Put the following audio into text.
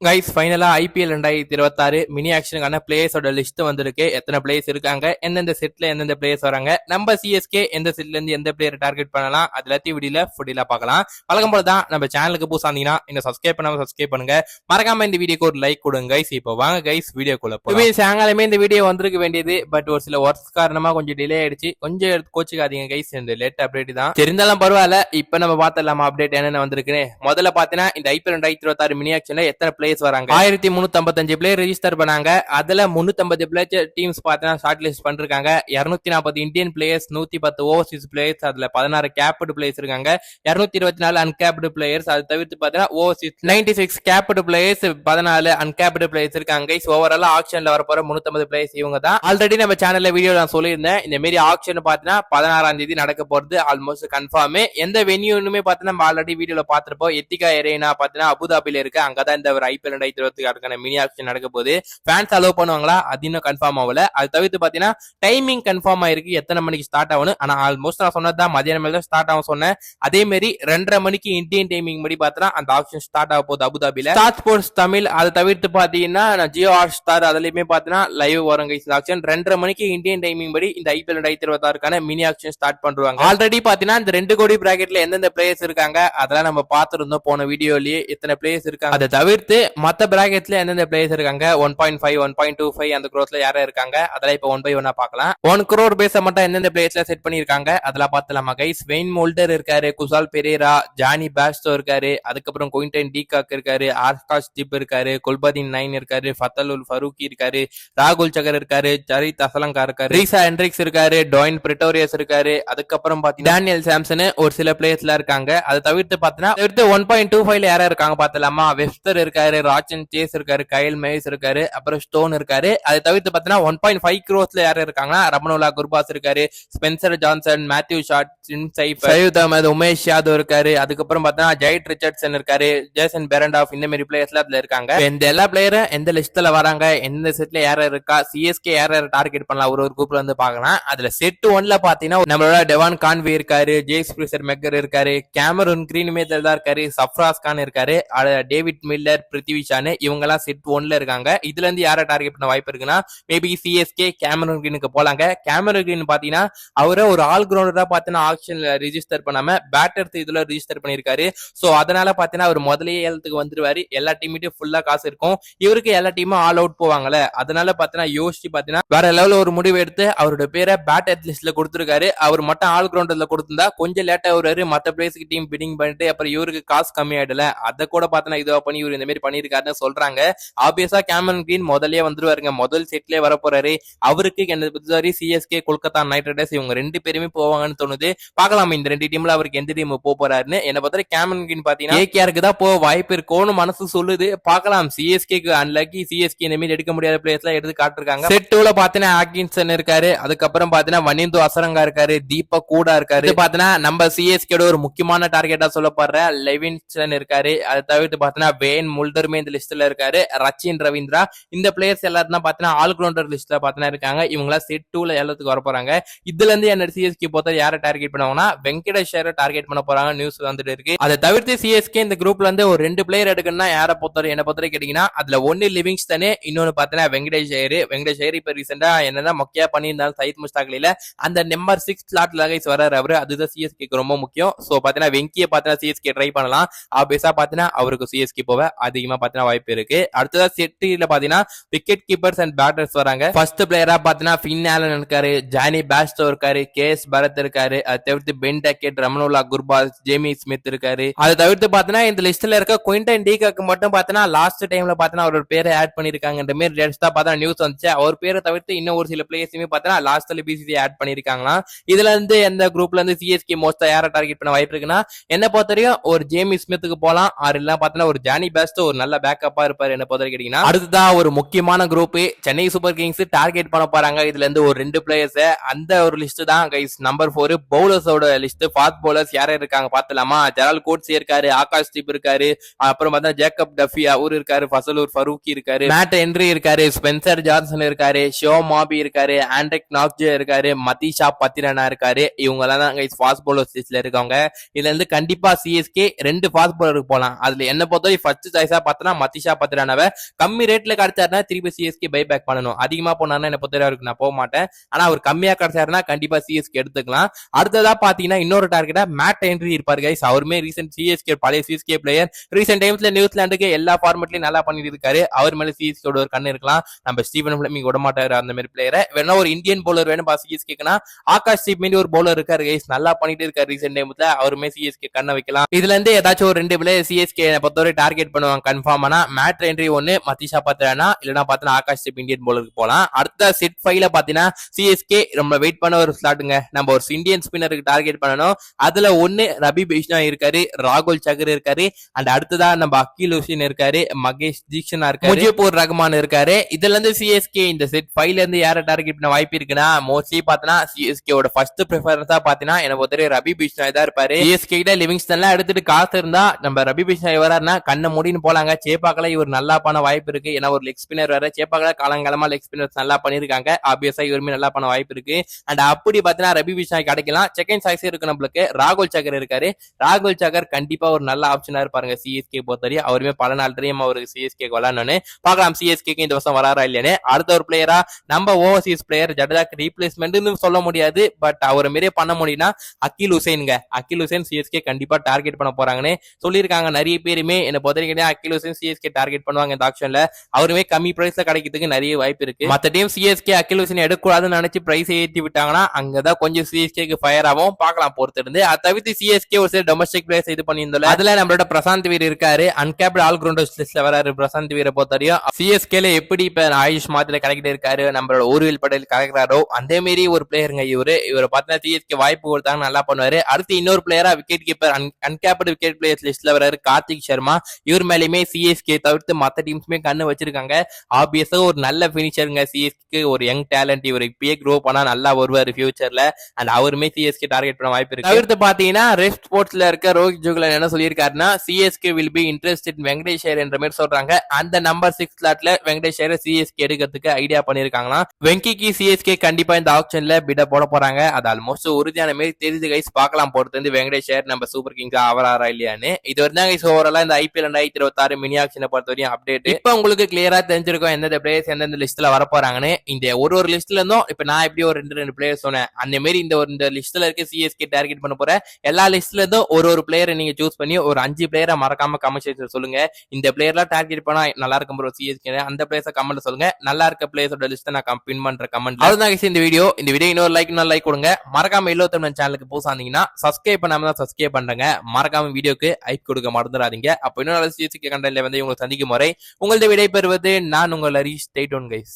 Guys ஃபைனலா IPL 2026 mini ஆக்ஷனுக்கான பிளேயர்ஸோட list வந்திருக்கு. எத்தனை பிளேயர்ஸ் இருக்காங்க, எந்தெந்த செட்ல எந்தெந்த பிளேயர்ஸ் வராங்க, நம்ம சிஎஸ்கே எந்த செட்ல இருந்து எந்த பிளேயர் டார்கெட் பண்ணலாம், அது எல்லாத்தையும் வீடியோல ஃபுல்லா பார்க்கலாம். வழக்கம் போல தான் நம்ம சேனலுக்கு புதுசா இருந்தீங்கன்னா இந்த சப்ஸ்கிரைப் பண்ணாம சப்ஸ்கிரைப் பண்ணுங்க, மறக்காம இந்த வீடியோக்கு ஒரு லைக் கொடுங்க கைஸ். இப்போ வாங்க கைஸ் வீடியோக்குள்ள போலாம். சாயங்காலமே இந்த வீடியோ வந்திருக்க வேண்டியது, பட் ஒரு சில ஒர்க்ஸ் காரணமா கொஞ்சம் டிலே ஆயிடுச்சு. கொஞ்சம் கோச்சுக்காதீங்க கைஸ், இந்த லேட் அப்டேட் தான் தெரிந்தாலும் பரவாயில்ல. இப்ப நம்ம பார்த்தலாமா அப்டேட் என்னென்ன வந்திருக்குன்னு. முதல்ல பாத்தீங்கன்னா இந்த ஐபிஎல் 2026 மினி ஆக்ஷன்ல எத்தனை பிளேயர்ஸ் வராங்க, 1355 பிளேயர் ரெஜிஸ்டர் பண்ணாங்க. அதுல 350 பிளேயர் டீம்ஸ் பார்த்தா ஷார்ட் லிஸ்ட் பண்ணிருக்காங்க. 240 இந்தியன் பிளேயர்ஸ், 110 ஓவர்சீஸ் பிளேயர்ஸ், அதுல 16 கேப்டு பிளேயர்ஸ் இருக்காங்க, 224 அன்கேப்டு பிளேயர்ஸ். அது தவிர்த்து பார்த்தா Overseas 96 capped players, 14 uncapped players இருக்காங்க. ஓவரால் ஆக்ஷன்ல வரப்போற 350 பிளேயர்ஸ் இவங்க தான். ஆல்ரெடி நம்ம சேனல்ல வீடியோ நான் சொல்லியிருந்தேன், இந்த மாதிரி ஆக்ஷன் பாத்தீங்கன்னா 16ஆம் தேதி நடக்க போறது ஆல்மோஸ்ட் கன்ஃபார்ம். எந்த வென்யூனுமே பாத்தீங்கன்னா நம்ம ஆல்ரெடி வீடியோல பாத்திருப்போம். எத்திகா எரேனா பாத்தீங்கன்னா அபுதாபில இருக்கு. அங்கதான் இந்த ஒரு ஐபிஎல் 2026 மினி ஆக்ஷன் நடக்க போகுது. ஃபேன்ஸ் அலோவ் பண்ணுவாங்களா, அது இன்னும் கன்ஃபார்ம் ஆகல. அது தவிர்த்து பாத்தீங்கன்னா டைமிங் கன்ஃபார்ம் ஆயிருக்கு, எத்தனை மணிக்கு ஸ்டார்ட் ஆகணும். ஆனா ஆல்மோஸ்ட் நான் சொன்னதுதான் மதியானம் மேல தான் ஸ்டார்ட் ஆகும் சொன்னேன். அதே மாதிரி 2:30 மணிக்கு இந்தியன் டைமிங் படி பார்த்தா அந்த ஆக்ஷன் ஸ்டார்ட் ஆக போகுது அபுதாபில. ஸ்டார் ஸ்போர்ட்ஸ் தமிழ், அதை தவிர்த்து பாத்தீங்கன்னா ஜியோ ஹாட் ஸ்டார் அதுலயுமே பாத்தீங்கன்னா லைவ் வரும் இந்த ஆக்ஷன். 2:30 மணிக்கு இந்தியன் டைமிங் படி இந்த ஐபிஎல் 2026 மினி ஆக்ஷன் ஸ்டார்ட் பண்றாங்க. ஆல்ரெடி பாத்தீங்கன்னா இந்த 2 கோடி பிராக்கெட்ல எந்தெந்த பிளேயர்ஸ் இருக்காங்க அதெல்லாம் நம்ம பார்த்திருந்தோம் போன வீடியோலயே. எத்தனை பிளேயர்ஸ் இருக்காங்க அதை தவிர்த்து மத்த பிராக்கெட்ல எந்தெந்த பிளேயர்ஸ் இருக்காங்க, 1.5 1.25 அந்த குரோஸ்ல யாரா இருக்காங்க அதெல்லாம் இப்ப 1 by 1 பார்க்கலாம். 1 crore பேஸ மட்டும் எந்தெந்த பிளேயர்ஸ்ல செட் பண்ணிருக்காங்க அதெல்லாம் பார்த்தலாமா கைஸ். வெயின் மோல்டர் இருக்காரு, குசால் பெரேரா, ஜானி பாஸ்டோ இருக்காரு, அதுக்கப்புறம் குயின்டன் டீகாக் இருக்காரு, ஆர்காஷ் தீப் இருக்காரு, குல்பதீன் நைன் இருக்காரு, ஃபத்தலுல் ஃபரூக்கி இருக்காரு, ராகுல் சகர் இருக்காரு, சரித் அசலங்கா இருக்காரு, ரீசா ஹென்ட்ரிக்ஸ் இருக்காரு, டொயின் பிரிட்டோரியஸ் இருக்காரு, அதுக்கப்புறம் பாத்தீங்கன்னா டேனியல் சாம்சன் ஒரு சில பிளேயர்ஸ்ல இருக்காங்க. அதை தவிர்த்து பாத்தீங்கன்னா 1.25 யாரா இருக்காங்க பார்த்தலாமா. வெஸ்டர் இருக்காரு, ராச்சன் சேஸ் இருக்காரு, கைல் மேஸ் இருக்காரு, அப்புறம் ஸ்டோன் இருக்காரு. அதை தவிர்த்து பாத்தீங்கன்னா 1.5 crores யாரு இருக்காங்கன்னா ரமனுல்லா குர்பாஸ் இருக்காரு, Spencer Johnson, Matthew Short, Syed Ahmed, Umesh Yadav இருக்காரு, அதுக்கப்புறம் பாத்தீங்கன்னா ஜெயட் ரிச்சர்ட்சன் இருக்காரு, ஜேசன் பெரண்டாஃப், இந்த மாதிரி பிளேயர்ஸ்ல அதுல இருக்காங்க. இந்த எல்லா பிளேயரும் எந்த லிஸ்ட்ல வராங்க, எந்த செட்ல யார இருக்கா, சிஎஸ்கே யார டார்கெட் பண்ணலாம் ஒரு குரூப்ல வந்து பாக்கலாம். அதுல செட் 1ல பாத்தீங்கன்னா நம்மளோட டெவான் கான்வே இருக்காரு, ஜேஸ் பிரீசர் மெக்கர் இருக்காரு, கேமரூன் கிரீனுமே தான் இருக்காரு, சப்ராஸ் கான் இருக்காரு, டேவிட் மில்லர், பிருத்திவிஷான், இவங்க எல்லாம் செட் 1ல இருக்காங்க. இதுல இருந்து யாரை டார்கெட் பண்ண வாய்ப்பு இருக்குன்னா மேபி சிஎஸ்கே கேமரூன் கிரீனுக்கு போலாங்க. கேமரூன் கிரீன் பாத்தீங்கன்னா அவரை ஒரு ஆல் கிரவுண்டரா பாத்தீங்கன்னா ஆக்ஷன்ல ரிஜிஸ்டர் பண்ணாம பேட்டர் இதுல ரிஜிஸ்டர் பண்ணிருக்காரு. சோ அதனால பாத்தீங்கன்னா அவர் முதலே ஏலத்துக்கு வந்துருவாரு. எல்லா டீமிட்டும் ஃபுல்லா காசு இருக்கும், இவருக்கு எல்லா டீமும் ஆல் அவுட் போவாங்கல்ல. அதனால பாத்தீங்கன்னா யோசிச்சு பாத்தீங்கன்னா வேற லெவல்ல ஒரு முடிவு எடுத்து அவரோட பேரை பேட்டர் லிஸ்ட்ல கொடுத்திருக்காரு. அவர் மட்டும் ஆல் கிரவுண்டர்ல கொடுத்திருந்தா கொஞ்சம் லேட்டா வருவாரு, மத்த பிளேஸ்க்கு டீம் பிடிங் பண்ணிட்டு அப்புறம் இவருக்கு காசு கம்மி ஆயிடல. அதை கூட பாத்தீங்கன்னா இதுவா பண்ணி இவர் இந்த மாதிரி பண்ணிருக்காருன்னு சொல்றாங்க. ஆப்வியஸா கேமரன் கிரீன் முதல்லயே வந்துருவாருங்க, முதல் செட்லயே வர போறாரு. அவருக்கு சிஎஸ்கே கொல்கத்தா நைட் ரைடர்ஸ் இவங்க 2 பேருமே போவாங்கன்னு தோணுது. பார்க்கலாம் இந்த 2 டீம்ல அவருக்கு எந்த டீம் போறாருன்னு. என்ன பார்த்தா கேமரன் கிரீன் பாத்தீங்கன்னா கேகேஆருக்கு தான் போக வாய்ப்பு இருக்கும்னு மனசு சொல்லுது. பார்க்கலாம். சிஎஸ்கேக்கு அன்லக்கி, சிஎஸ்கே இந்த மாதிரி எடுக்க முடியாத பிளேயர்ஸ் எல்லாம் எடுத்து காட்டிருக்காங்க. செட் 2ல பாத்தீங்கன்னா ஆக்கின்சன் இருக்காரு, அதுக்கப்புறம் பாத்தீங்கன்னா வனிந்து அசரங்கா இருக்காரு, தீபக் கூடா இருக்காரு. பாத்தீங்கன்னா நம்ம சிஎஸ்கே ஒரு முக்கியமான டார்கெட்டா சொல்லப்படுற லெவின்சன் இருக்காரு. அதை தவிர்த்து பாத்தீங்கன்னா வெயின் முல்டருமே இந்த லிஸ்ட்ல இருக்காரு, ரச்சின் ரவீந்திரா. இந்த பிளேயர்ஸ் எல்லாரும் தான் பாத்தீங்கன்னா ஆல் கிரவுண்டர் லிஸ்ட்ல பாத்தீங்கன்னா இருக்காங்க. இவங்களா செட் 2ல எல்லாத்துக்கு வர போறாங்க. இதுல இருந்து என்ன சிஎஸ்கே பொறுத்த யாரை டார்கெட் பண்ணுவாங்கன்னா வெங்கடேஷரை டார்கெட் பண்ண போறாங்க நியூஸ் வந்துட்டு இருக்கு. அதை தவிர்த்து சிஎஸ்கே இந்த குரூப்ல இருந்து ஒரு 2 பிளேயர் எடுக்கணும்னா யாரை பொறுத்த என்ன பொறுத்த கேட்டீங்கன்னா அதுல ஒன்னு லிவிங்ஸ்டனே, இன்னொன்னு பாத்தீங்கன்னா வெங்கடேஷ் ஐயர். வெங்கடேஷ் ஐயர் இப்ப ரீசெண்டா என்னதான் மொக்கையா பண்ணியிருந்தாலும் சயித் முஸ்தாக்ல அந்த நம்பர் 6 ஸ்லாட்ல வராரு அவரு. அதுதான் சிஎஸ்கேக்கு ரொம்ப முக்கியம். சோ பாத்தீங்கன்னா வெங்கிய பாத்தீங்கன்னா சிஎஸ்கே ட்ரை பண்ணலாம். ஆப்வியஸா பாத்தீங்கன்னா அவருக்கு சிஎஸ்கே போக அதிகமா பாத்தீங்கன்னா வாய்ப்பு இருக்கு. அடுத்ததா செட்ல பாத்தீங்கன்னா விக்கெட் கீப்பர்ஸ் அண்ட் பேட்டர்ஸ் வராங்க. ஃபர்ஸ்ட் பிளேயரா பாத்தீங்கன்னா ஃபின் ஆலன் இருக்காரு, ஜானி பாஸ்டோ இருக்காரு, கேஎஸ் பரத் இருக்காரு, அதை தவிர்த்து Ben Duckett, Rahmanullah Gurbaz, Jamie Smith இருக்காரு. அதை தவிர்த்து பாத்தீங்கன்னா இந்த லிஸ்ட்ல இருக்க குயின்டன் டீகாக்கு மட்டும் பாத்தீங்கன்னா லாஸ்ட் டைம்ல பாத்தீங்கன்னா அவரோட பேரை ஆட் பண்ணிருக்காங்க. இந்த மாதிரி லேட்டஸ்டா பார்த்தா நியூஸ் வந்துச்சு. அவர் பேரை தவிர்த்து இன்னும் ஒரு சில பிளேயர்ஸுமே பாத்தீங்கன்னா லாஸ்ட்ல பிசிசி ஆட் பண்ணிருக்காங்களா. இதுல இருந்து எந்த குரூப்ல இருந்து சிஎஸ்கே மோஸ்டா யாரை டார்கெட் பண்ண வாய்ப்பு இருக்குன்னா என்ன பொறுத்தவரையும் ஒரு ஜேமி ஸ்மித்துக்கு போலாம். ஆறு இல்ல பாத்தீங்கன்னா ஒரு ஜானி பாஸ்டோ ஒரு நல்ல பேக்கப்பா இருப்பாரு என்ன பொறுத்த கேட்டீங்கன்னா. அடுத்ததான் ஒரு முக்கியமான group Chennai super Kings target பண்ண போறாங்க. இதுல இருந்து ஒரு 2 பிளேயர்ஸ், அந்த ஒரு லிஸ்ட் தான் கைஸ் நம்பர் 4 பவுலர்ஸோட லிஸ்ட். ஃபாஸ்ட் பவுலர்ஸ் யாரா இருக்காங்க பாத்தலாமா. ஜெரால் கோட்ஸ் இருக்காரு, ஆகாஷ் தீப் இருக்காரு, அப்புறம் பார்த்தா ஜேக்கப் டஃபி அவரு இருக்காரு, ஃபசலூர் ஃபரூக்கி இருக்காரு, மேட் ஹென்ரி இருக்காரு, ஸ்பென்சர் ஜான்சன் இருக்காரு, ஷோ மாபி இருக்காரு, ஆண்ட்ரிக் நாக்ஜே இருக்காரு, மதிஷா பத்திரனா இருக்காரு. இவங்க எல்லாம் தான் கைஸ் ஃபாஸ்ட் பவுலர்ஸ் லிஸ்ட்ல இருக்காங்க. இதுல இருந்து கண்டிப்பா சிஎஸ்கே 2 ஃபாஸ்ட் பவுலருக்கு போலாம். அதுல என்ன பொறுத்தவரை ஃபர்ஸ்ட் சாய்ஸா பார்த்தனா மத்திஷா பத்ரானவை கம்மி ரேட்ல கிடைச்சாருன்னா திருப்பி சிஎஸ்கே பை பேக் பண்ணணும். அதிகமா போனாருன்னா என்ன பொறுத்த வரைக்கும் நான் போக மாட்டேன். ஆனா அவர் கம்மியா கிடைச்சாருன்னா கண்டிப்பா சிஎஸ்கே எடுத்துக்கலாம். அடுத்ததா பாத்தீங்கன்னா இன்னொரு டார்கெட்டா மேட் ஹென்ரி இருப்பாரு கைஸ். அவருமே ரீசெண்ட் சிஎஸ்கே பழைய சிஎஸ்கே பிளேயர். ரீசெண்ட் டைம்ஸ்ல நியூசிலாந்துக்கு எல்லா ஃபார்மேட்லயும் நல்லா பண்ணிட்டு இருக்காரு. அவர் மேல சிஎஸ்கே ஒரு கண்ணு இருக்கலாம். நம்ம ஸ்டீவன் பிளமிங் விட மாட்டாரு அந்த மாதிரி பிளேயரை. வேணா ஒரு இந்தியன் பவுலர் வேணும் சிஎஸ்கேக்குன்னா ஆகாஷ் தீப் ஒரு பவுலர் இருக்காரு கைஸ். நல்லா பண்ணிட்டு இருக்காரு ரீசெண்ட் டைம்ல. அவருமே சிஎஸ்கே கண்ண வைக்கலாம். இதுல இருந்து ஏதாச்சும் ஒரு 2 பிளேயர் சிஎஸ்கே பொறுத்தவரை டார்கெட் பண்ணுவாங்க கன்ஃபார்மா. மேட் ஹென்ரி ஒன்னு, மத்திஷா பத்ரானா, இல்லனா பாத்தீங்கன்னா ஆகாஷ் தீப் இந்தியன் பவுலருக்கு போலாம். அடுத்த செட் 5ல பாத்தீங்கன்னா சிஎஸ்கே நம்ம வெயிட் பண்ண ஒரு ஸ்லாட்டுங்க. நம்ம ஒரு இந்தியன் ஸ்பின்னருக்கு டார்கெட் பண்ணணும். அதுல ஒன்னு ரபி பிஷ்னாய் இருக்காரு, ராகுல் சகர் இருக்காரு, அண்ட் அடுத்ததா நம்ம அகில் ஹுசைன் இருக்காரு, மகேஷ் தீக்ஷனா இருக்காரு, முஜிபுர் ரஹ்மான் இருக்காரு. இதுல இருந்து சிஎஸ்கே இந்த செட் 5ல இருந்து யார டார்கெட் பண்ண வாய்ப்பு இருக்குன்னா மோஸ்ட்லி பாத்தீங்கன்னா சிஎஸ்கே ஓட ஃபர்ஸ்ட் பிரெஃபரன்ஸா பாத்தீங்கன்னா எனக்கு பொறுத்தவரை ரபி பிஷ்னாய் தான் இருப்பாரு. சிஎஸ்கே கிட்ட லிவிங்ஸ்டன்லாம் எடுத்துட்டு காசு இருந்தா நம்ம ரபி பிஷ்னாய் வராருன்னா கண்ண மூடின்னு போலாங்க. சேப்பாக்கல இவர் நல்லா பண்ண வாய்ப்பு இருக்கு. ஏன்னா ஒரு லெக் ஸ்பின்னர் வேற. சேப்பாக்கல காலங்காலமா லெக் ஸ்பின்னர்ஸ் நல்லா பண்ணிருக்காங்க. ஆப்வியஸா இவருமே நல்லா பண்ண வாய்ப்பு இருக்கு. அண்ட் அப்படி பாத்தீங்கன்னா ரபி பிஷ்னாய் கிடைக்கலாம். செகண்ட் சாய்ஸ் இருக்கு நம்மளுக்கு. ராகுல் சகர் இருக்காரு. ராகுல் சகர் கண்டிப்பா ஒரு நல்ல ஆப்ஷனா இருப்பாருங்க சிஎஸ்கே பொறுத்தவரை. அவருமே பல நாள் ட்ரீம் அவருக்கு சிஎஸ்கே விளாடணும்னு பார்க்கலாம். சிஎஸ்கே இந்த வருஷம் வராரா இல்லையானு. அடுத்த ஒரு பிளேயரா நம்ம ஓவர்சீஸ் பிளேயர் ஜடேஜாக்கு ரீப்ளேஸ்மெண்ட் சொல்ல முடியாது. பட் அவர் மாரியே பண்ண முடியும்னா அகில் ஹுசைன்ங்க. அகில் ஹுசைன் சிஎஸ்கே கண்டிப்பா டார்கெட் பண்ண போறாங்கன்னு சொல்லியிருக்காங்க. நிறைய பேருமே என்ன பொறுத்தவரைக்கும் அகில் ஹுசைன் சிஎஸ்கே டார்கெட் பண்ணுவாங்க இந்த ஆக்ஷன்ல. அவருமே கம்மி பிரைஸ்ல கிடைக்கிறதுக்கு நிறைய வாய்ப்பு இருக்கு. மத்த டீம் சிஎஸ்கே அகில் ஹுசைன் எடுக்கக்கூடாதுன்னு நினைச்சு பிரைஸ் ஏற்றி விட்டாங்கன்னா அங்கதான் கொஞ்சம் சிஎஸ்கே ஃபயர் ஆகும். பார்க்கலாம் பொறுத்து இருந்து. அதை தவிர்த்து சிஎஸ்கே ஒரு சில டொமஸ்டிக் பிளேயர்ஸ் இது பண்ணியிருந்தோம். அதுல நம்மளோட பிரசாந்த் வீர் இருக்காரு. அன்கேப்ட் ஆல் கிரவுண்டர்ஸ் லிஸ்ட்ல வராரு பிரசாந்த் வீரை பொறுத்தவரையும். சிஎஸ்கேல எப்படி இப்ப ஆயுஷ் மாத்திர கலெக்ட் இருக்காரு, நம்மளோட ஊர்வில் பட்டேல் கலக்கிறாரோ அதே மாரி ஒரு பிளேயருங்க இவரை பார்த்தா சிஎஸ்கே வாய்ப்பு கொடுத்தாங்க நல்லா பண்ணுவாரு. அடுத்து இன்னொரு பிளேயரா wicket keeper uncapped wicket players லிஸ்ட்ல வராரு கார்த்திக் சர்மா. இவர் மேலேயுமே சிஎஸ்கே தவிர்த்து மத்த டீம்ஸுமே கண்ணு வச்சிருக்காங்க. ஆப்வியஸா ஒரு நல்ல பினிஷருங்க சிஎஸ்கே. ஒரு யங் டேலண்ட். இவர் இப்பயே க்ரோ பண்ணா நல்லா வருவாரு ஃபியூச்சர்ல. அண்ட் அவருமே சிஎஸ்கே டார்கெட் பண்ண வாய்ப்பு இருக்கு. தவிர்த்து பாத்தீங்கன்னா ரெட் ஸ்போர்ட்ஸ்ல இருக்க ரோஹித் ஜுகலன் என்ன சொல்லியிருக்காருன்னா CSK will be interested Venkatesh Iyer என்ற மாதிரி சொல்றாங்க. அந்த நம்பர் 6 ஸ்லாட்ல வெங்கடேஷ் ஐயர் சிஎஸ்கே எடுக்கிறதுக்கு ஐடியா பண்ணிருக்காங்களா. வெங்கிக்கு சிஎஸ்கே கண்டிப்பா இந்த ஆப்ஷன்ல பிட போட போறாங்க. அது ஆல்மோஸ்ட் உறுதியான மாதிரி தெரியுது கைஸ். பார்க்கலாம் பொறுத்து வந்து வெங்கடேஷ் ஐயர் நம்ம சூப்பர் கிங்ஸா ஆவராரா இல்லையான்னு. இது வரைக்கும் கைஸ் ஓவராலா இந்த ஐபிஎல் 2026 மினி ஆக்ஷனை பொறுத்த வரையும் அப்டேட். இப்ப உங்களுக்கு கிளியரா தெரிஞ்சிருக்கும் எந்தெந்த பிளேயர்ஸ் எந்தெந்த லிஸ்ட்ல வர போறாங்கன்னு. இந்த ஒரு லிஸ்ட்ல இருந்தும் இப்ப நான் எப்படி ஒரு 2 பிளேயர் சொன்னேன் அந்த மாதிரி இந்த லிஸ்ட்ல இருக்க சிஎஸ்கே டார்கெட் பண்ண போற எல்லா லிஸ்ட்ல இருந்தும் ஒரு பிளேயரை நீங்க சூஸ் பண்ணி ஒரு 5 பிளேயரை மறக்காம கமெண்ட் செக்ஷன்ல சொல்லுங்க. இந்த பிளேயர்லாம் டார்கெட் பண்ணா நல்லா இருக்கும் ப்ரோ சிஎஸ்கே. அந்த பிளேயர்ஸை கமெண்ட்ல சொல்லுங்க. நல்லா இருக்க பிளேயர்ஸோட லிஸ்ட்டை நான் பின் பண்ற கமெண்ட். அதுதான் இந்த வீடியோ இன்னொரு லைக் கொடுங்க. மறக்காம தமிழ் சேனலுக்கு புதுசா இருந்தீங்கன்னா சப்ஸ்கிரைப் பண்ணாம தான் சப்ஸ்கிரைப் பண்றேங்க. மறக்காம வீடியோக்கு லைக் கொடுக்க மறந்துடாதீங்க. அப்போ இன்னொரு சிஎஸ்கே கண்டென்ட்ல வந்து உங்களை சந்திக்கும் முறை உங்களது விடை பெறுவது நான் உங்கள் ஹரிஷ். Stay tuned guys.